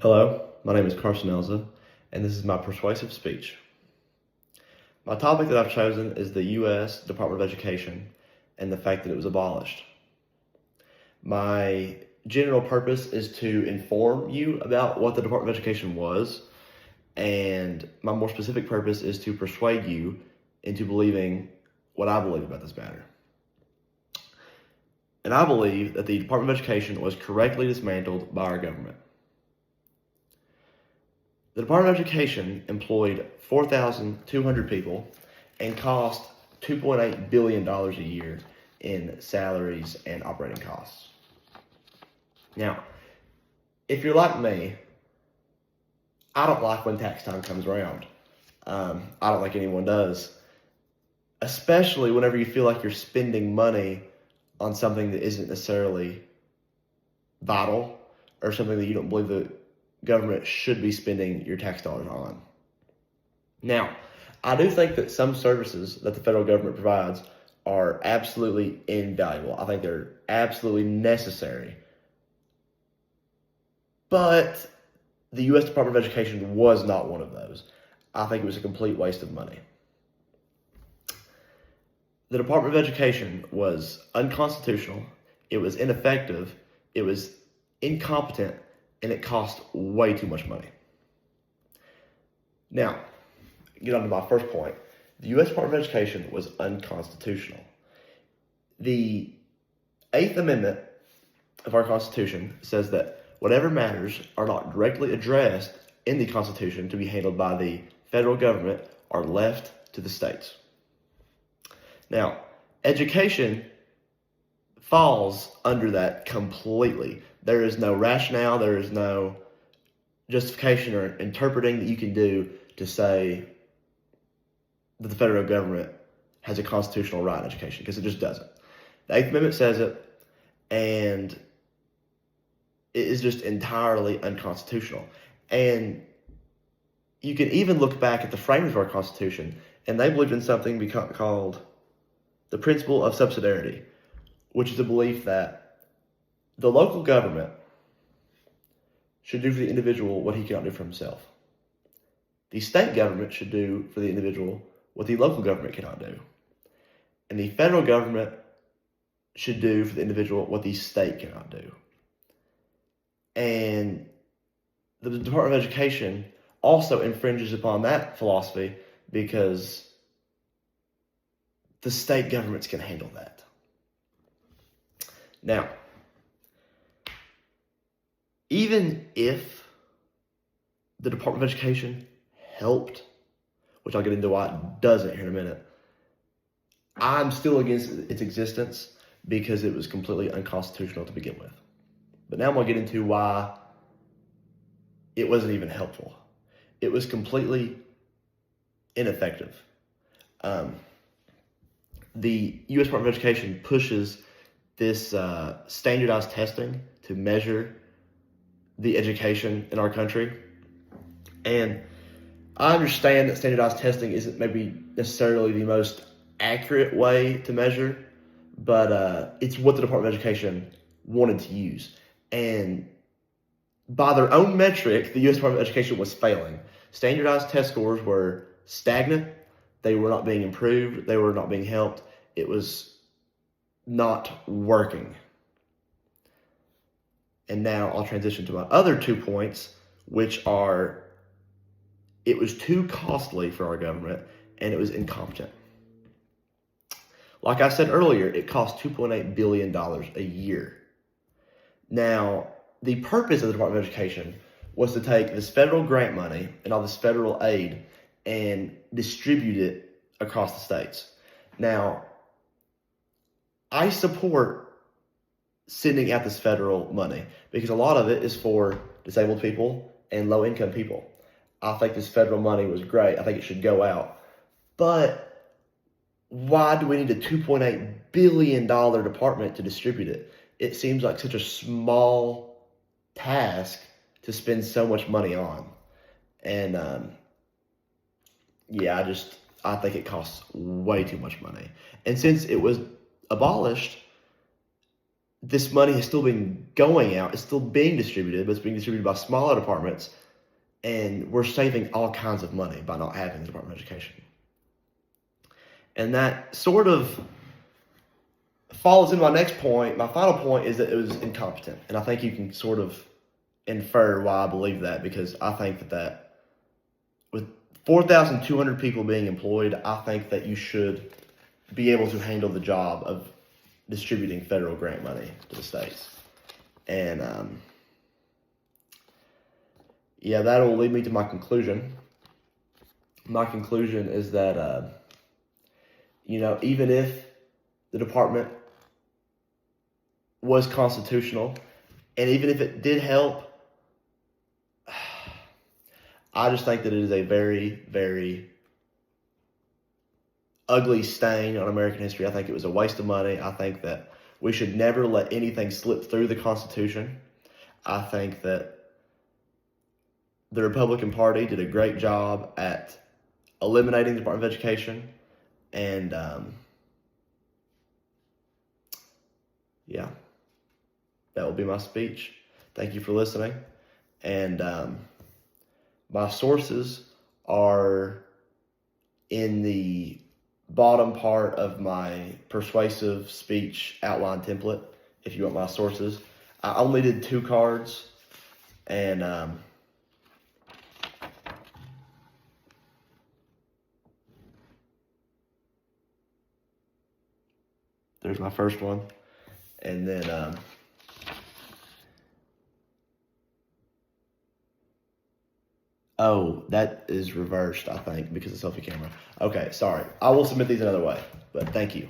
Hello, my name is Carson Elza, and this is my persuasive speech. My topic that I've chosen is the U.S. Department of Education and the fact that it was abolished. My general purpose is to inform you about what the Department of Education was, and my more specific purpose is to persuade you into believing what I believe about this matter. And I believe that the Department of Education was correctly dismantled by our government. The Department of Education employed 4,200 people and cost $2.8 billion a year in salaries and operating costs. Now, if you're like me, I don't like when tax time comes around. I don't think anyone does, especially whenever you feel like you're spending money on something that isn't necessarily vital or something that you don't believe the government should be spending your tax dollars on. Now, I do think that some services that the federal government provides are absolutely invaluable. I think they're absolutely necessary. But the U.S. Department of Education was not one of those. I think it was a complete waste of money. The Department of Education was unconstitutional, it was ineffective, it was incompetent, and it cost way too much money. Now, get on to my first point. The U.S. Department of Education was unconstitutional. The Eighth Amendment of our Constitution says that whatever matters are not directly addressed in the Constitution to be handled by the federal government are left to the states. Now, education falls under that completely. There is no rationale, there is no justification or interpreting that you can do to say that the federal government has a constitutional right in education, because it just doesn't. The Eighth Amendment says it, and it is just entirely unconstitutional. And you can even look back at the framers of our Constitution, and they believed in something called the principle of subsidiarity, which is the belief that the local government should do for the individual what he cannot do for himself. The state government should do for the individual what the local government cannot do. And the federal government should do for the individual what the state cannot do. And the Department of Education also infringes upon that philosophy because the state governments can handle that. Now, even if the Department of Education helped, which I'll get into why it doesn't here in a minute, I'm still against its existence because it was completely unconstitutional to begin with. But now I'm going to get into why it wasn't even helpful. It was completely ineffective. The U.S. Department of Education pushes this standardized testing to measure the education in our country. And I understand that standardized testing isn't maybe necessarily the most accurate way to measure, but it's what the Department of Education wanted to use. And by their own metric, the U.S. Department of Education was failing. Standardized test scores were stagnant. They were not being improved. They were not being helped. It was not working. And now I'll transition to my other 2 points, which are it was too costly for our government and it was incompetent. Like I said earlier, it cost $2.8 billion a year. Now, the purpose of the Department of Education was to take this federal grant money and all this federal aid and distribute it across the states. Now, I support sending out this federal money because a lot of it is for disabled people and low-income people. I think this federal money was great. I think it should go out. But why do we need a $2.8 billion department to distribute it? It seems like such a small task to spend so much money on. And I think it costs way too much money. And since it was abolished, this money has still been going out. It's still being distributed, but it's being distributed by smaller departments, and we're saving all kinds of money by not having the Department of Education. And that sort of follows into my next point. My final point is that it was incompetent. And I think you can sort of infer why I believe that, because I think that with 4,200 people being employed, I think that you should be able to handle the job of distributing federal grant money to the states. And yeah, that'll lead me to my conclusion. My conclusion is that, even if the department was constitutional, and even if it did help, I just think that it is a very, very ugly stain on American history. I think it was a waste of money. I think that we should never let anything slip through the Constitution. I think that the Republican Party did a great job at eliminating the Department of Education. And, yeah, that will be my speech. Thank you for listening. And my sources are in the bottom part of my Persuasive Speech outline template, if you want my sources. I only did 2 cards, and there's my first one. And then oh, that is reversed, I think, because of selfie camera. Okay, sorry. I will submit these another way, but thank you.